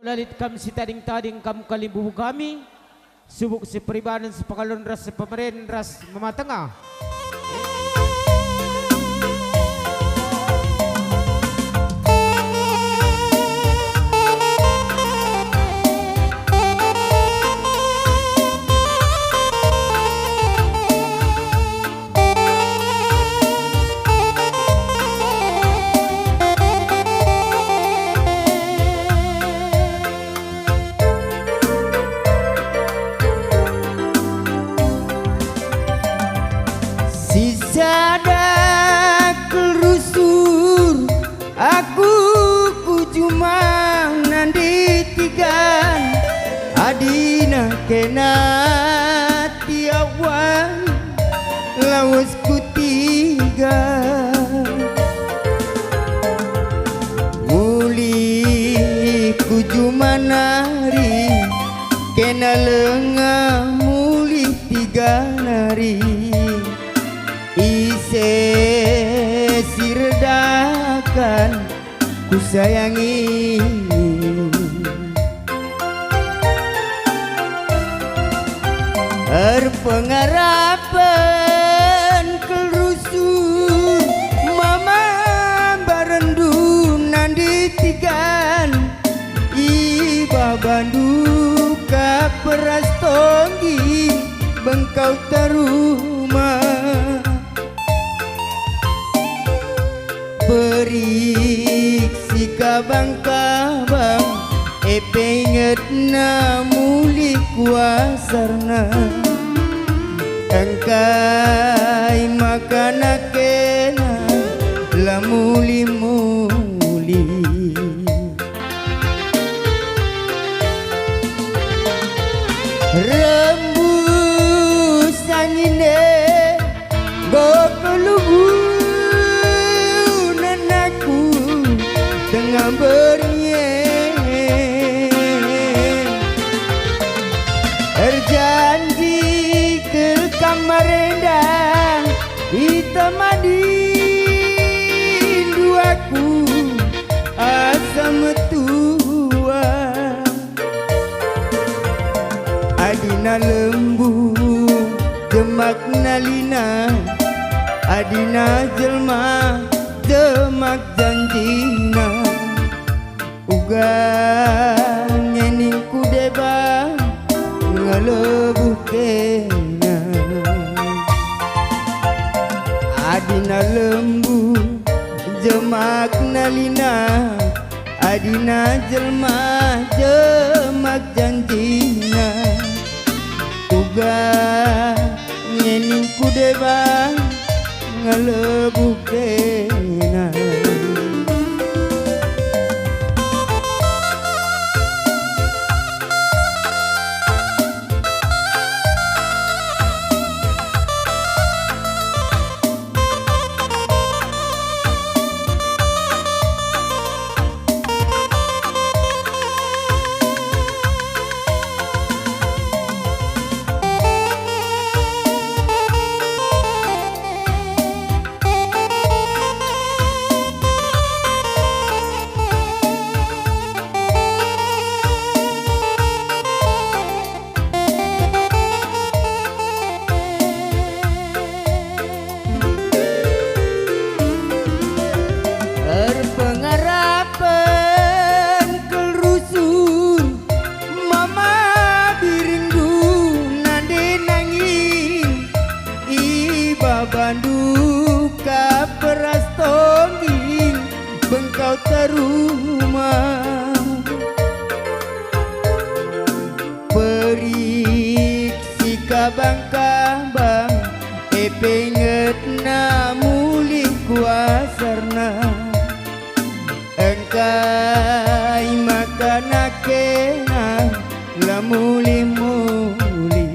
Lalit kam si tading-tading kam kalimbuhu kami subuk si peribanan sepakalon ras sepameren ras mematengah. Sada kerusur aku kujumang nanditigan adina kena tiawan lawas kutiga muli kujumanari kena lengah muli tiga nari ise siredakan ku sayangi pengarapan kerusuh mama barendu nanditigan iba bandu ka perastonggi bengkau terumah berik si kabang-kabang penget na muli kuasarna engkai makana kena la muli-muli rembus angine go kelubu dengan berjanji ke kamar rendang hitamadi duaku asam tua adina lembu jemak nalina adina jelma jemak janjina uga nyening kudeba ngelebuh kena adina lembu jemak nalina adina jelma jemak janjina uga nyening kudeba ngelebuh kena bandu ka perastonggi bengkau terumah perik si kabang-kabang penget na muli kuasarna engkai makana kena la muli-muli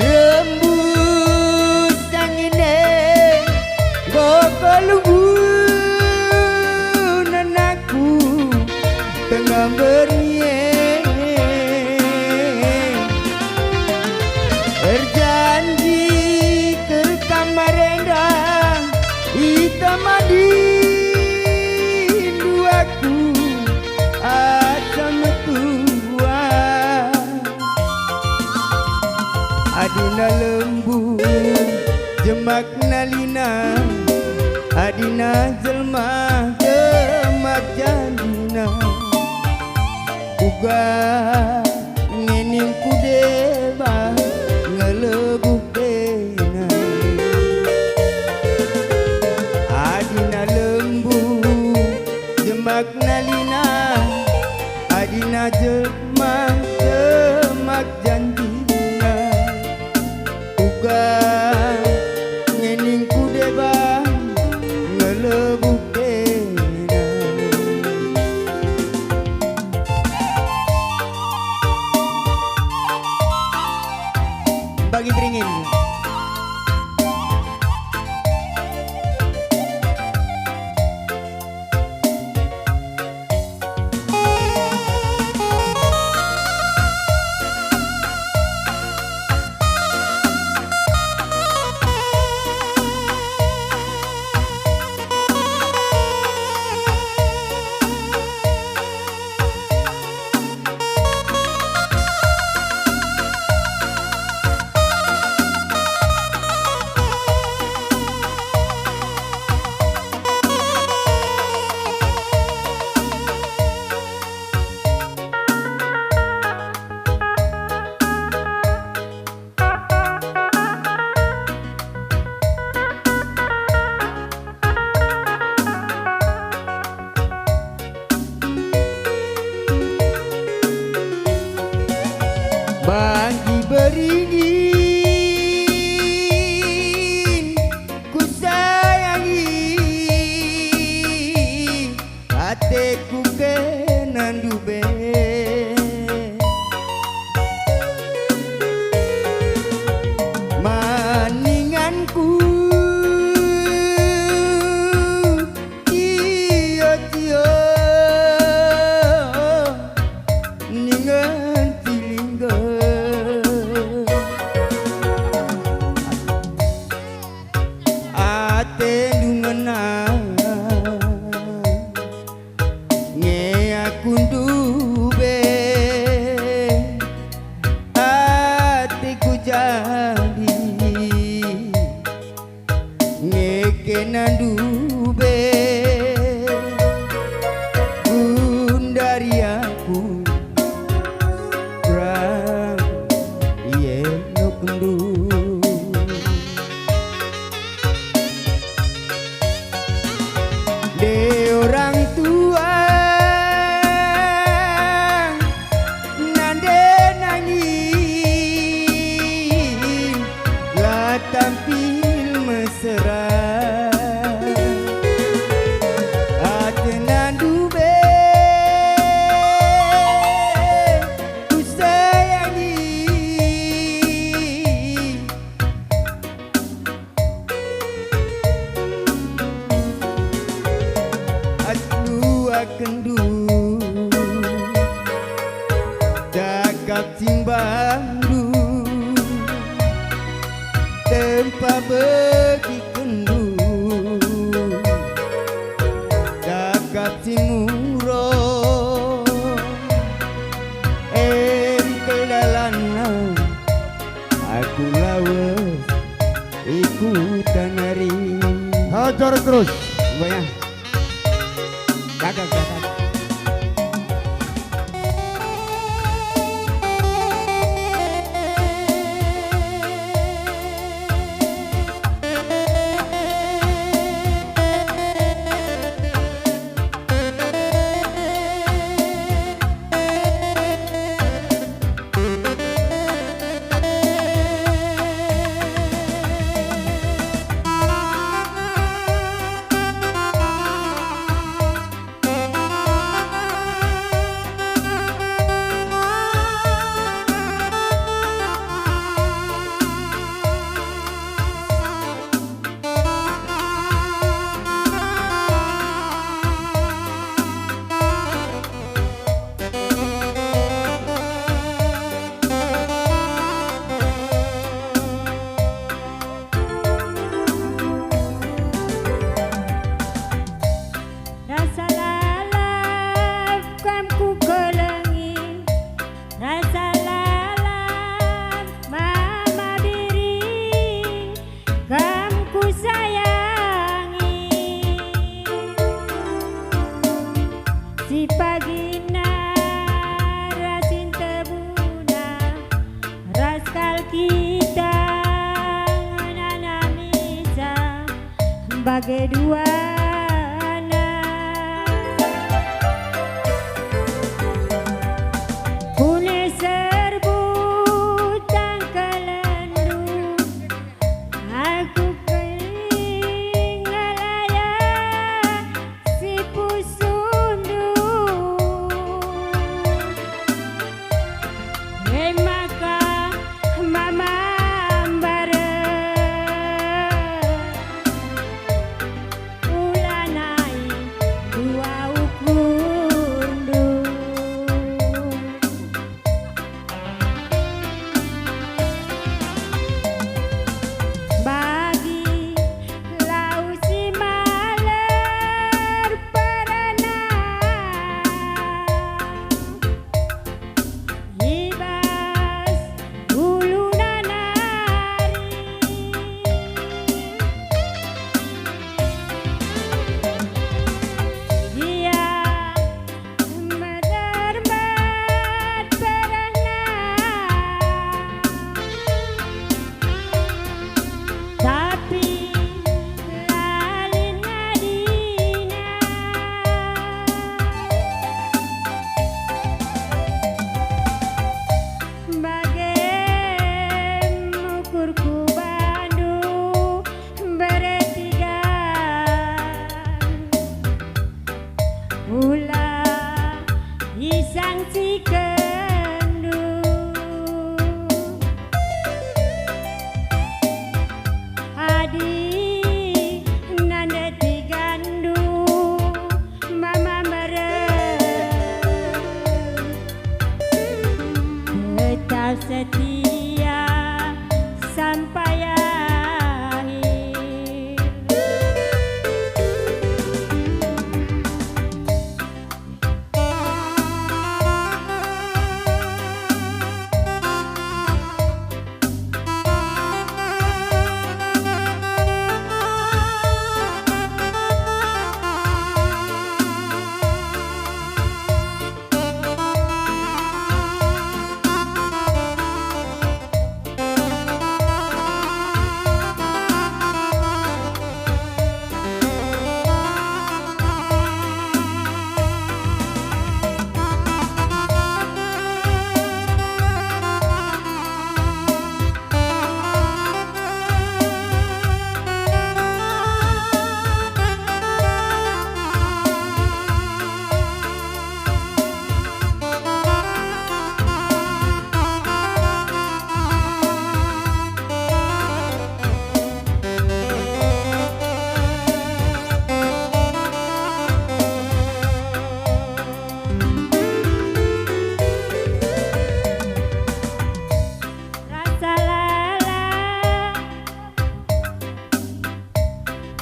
rembus angine go kelubu nanaku tengah berjanji ke kamar rendang hitamadi jemak nalina adina jelma jemak jandina uga ngening kudeba ngelebuh kena adina lembu jemak nalina adina jemak jemak jandina uga ngening kudeba ngelebuh kena bagi beringin bagi beringin ku sayangi hatiku kenan dube maninganku tio-tio ningan ate dungena nge aku dube atiku jadi nge kena dube gundari aku kurang iye no kundu de orang tua nande nangis lah tampil mesra atenan dube ku sayangi kendu cakap timbandu tempat bagi kendu cakap timuro kelalana aku lawas ikutan hari hajar terus banyak gagal. bagai dua kune serbu tangkalandu aku kelingalaya si pusundu maka mama isang si kendu adi nanda tigandu mama merem tetap setia sampai akhir.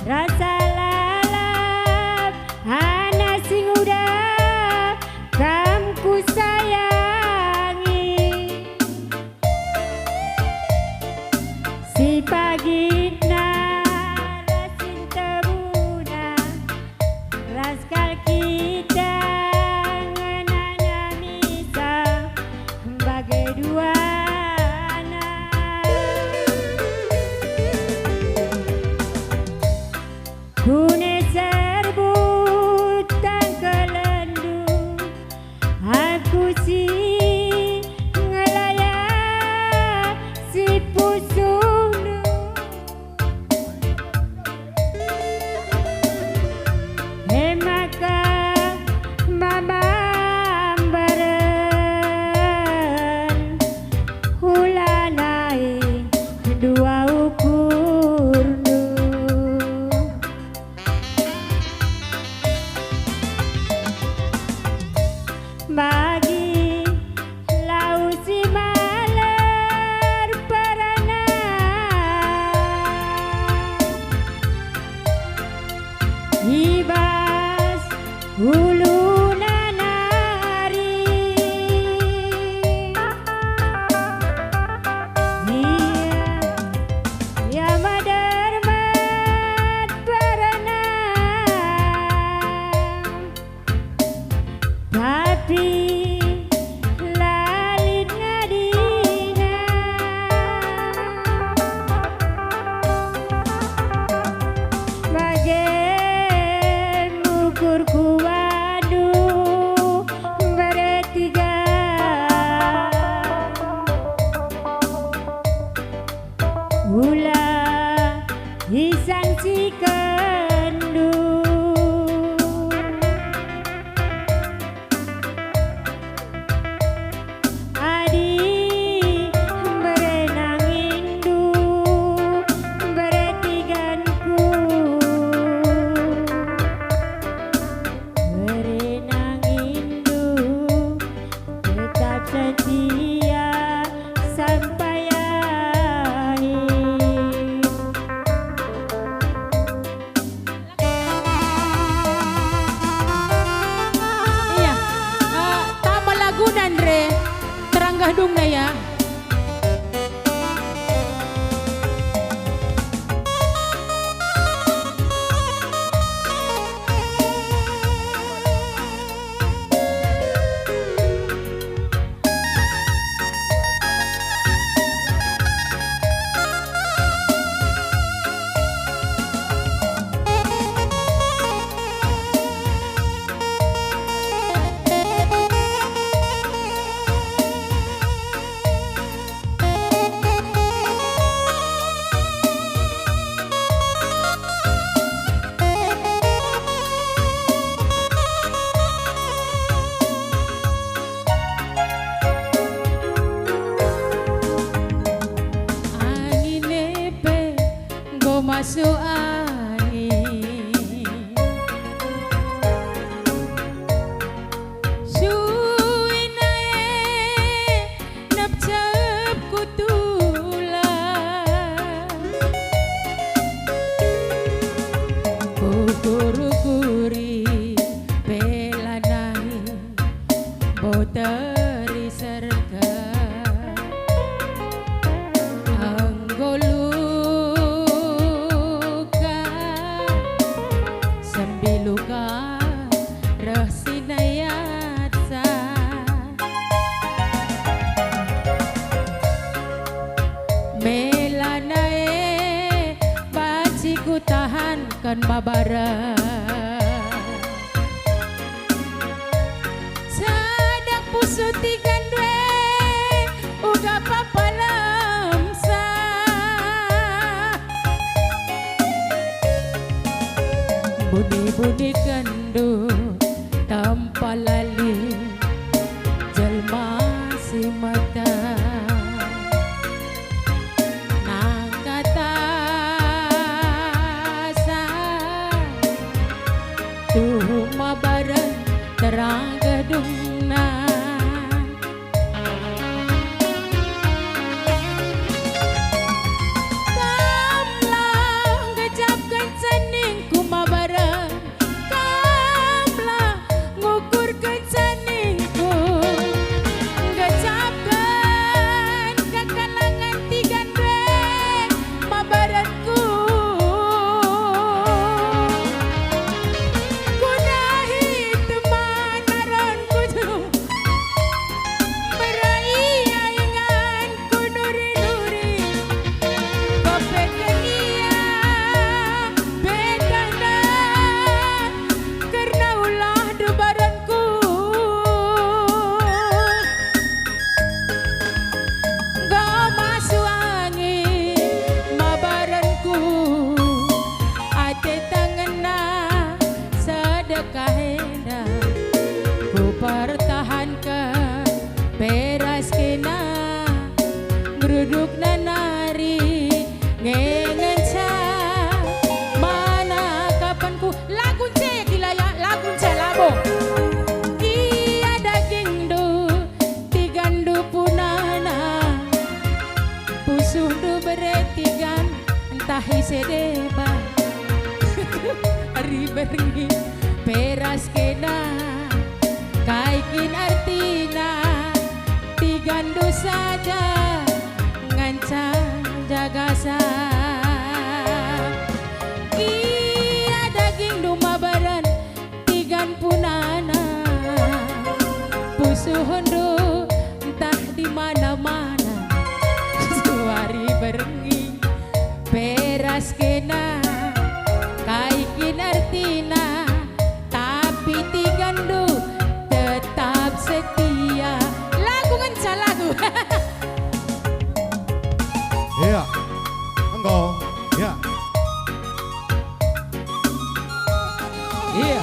Rasa lalap anak sing udah kamku sayangi si pagi rasin tebuna raskal kita ngenana misa bagai dua kune serbu tangkalandu aku si ngelaya si pusundu maka mama beren hulanai dua ukur bagi lau si maler perana ibas hulu nanari ya madarmat perana tapi lalit ngadina bagai sinayat sa melanae baci ku tahan kan babara sadak puso tigan dwe uga papalam sa buni-buni kandu tanpa lali jelma si mata nang kata sa tuh mabaran terang gedung na kamlang gejapkan cening kumabaran kamlang ngukurkan ceningku gejapkan kekalangan tiga dwe mabaratku kunahi teman aron kudu beraiangan ku nuri-nuri kopeken iya bedana karena ulah debaranku gak masuk angin mabaranku ate tangena sedekah hena ku pertahankan beras kena geruduk nari ngengenca mana kapan ku lagun ce gila ya lagun ce labo iya daging do tigandu punana pusuh do beretigan entah isedeba hari berengi peras kena kaikin artina tigandu saja ngancam jaga sa iya daging duma baran tigan punana pusuh hondo entah di mana-mana suari berengi peras kena kaikin artina tapi tigandu tetap setia lagu ngenca lagu Iya, enggak, ya. Iya.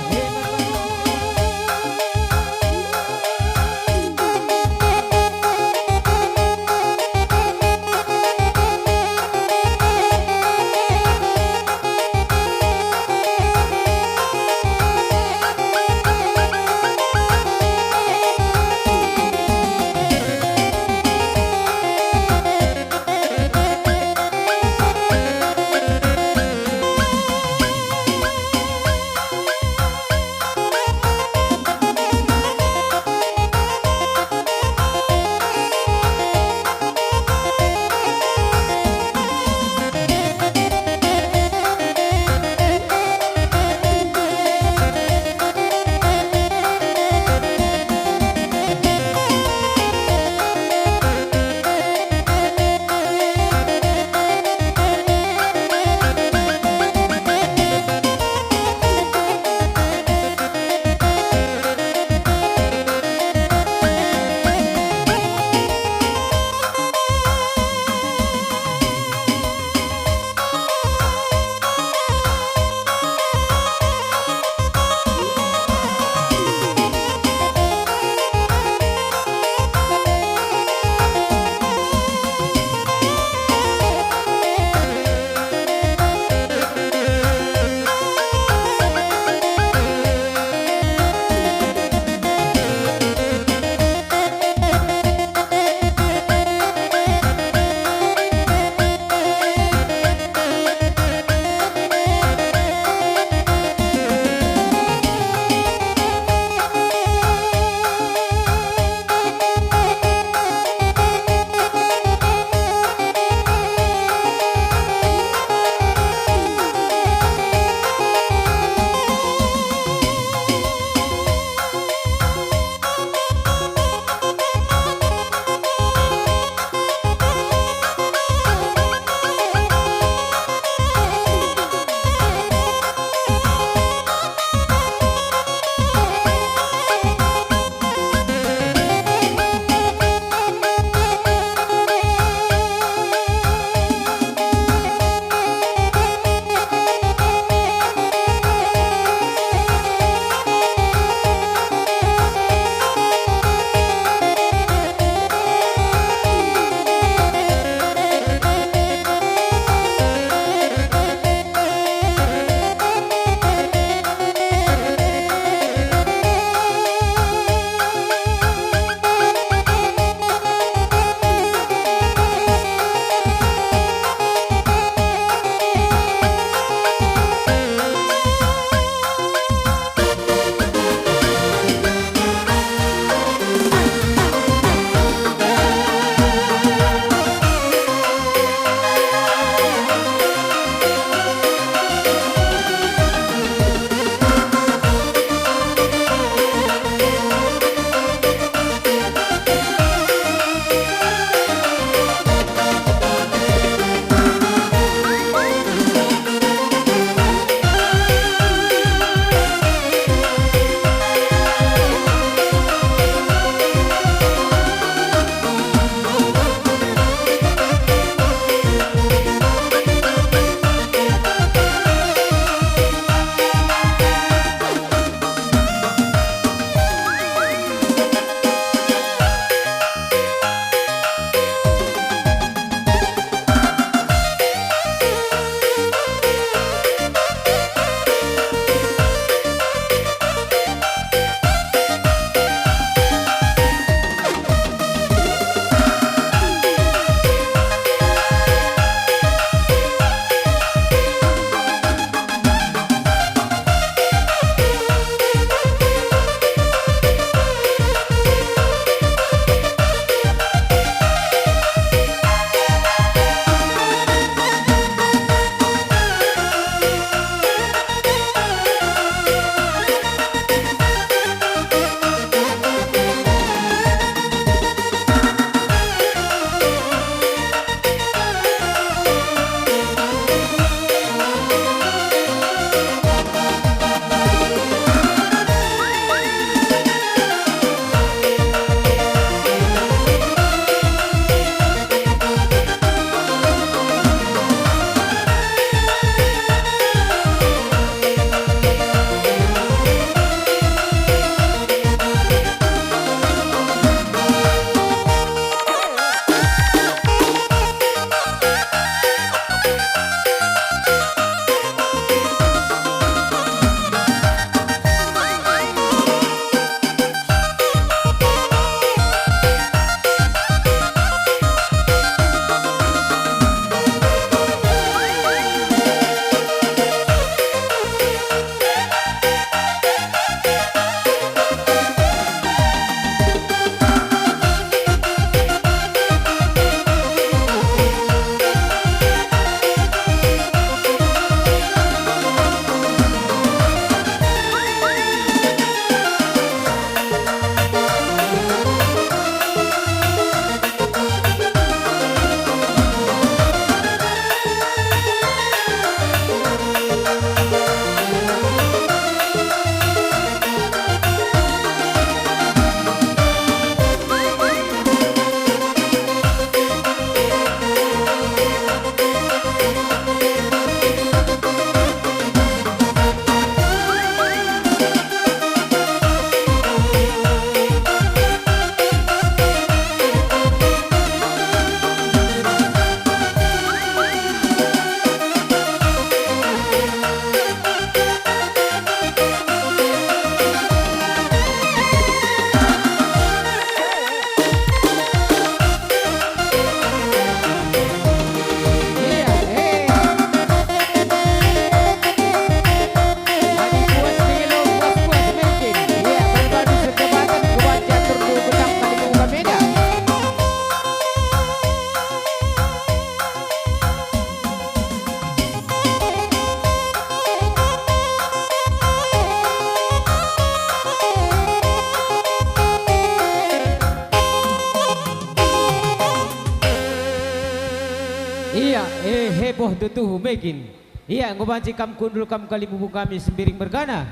poh tutuh mekin. Iya ngobanci kam kundul kam kalibubu kami sembiring bergana.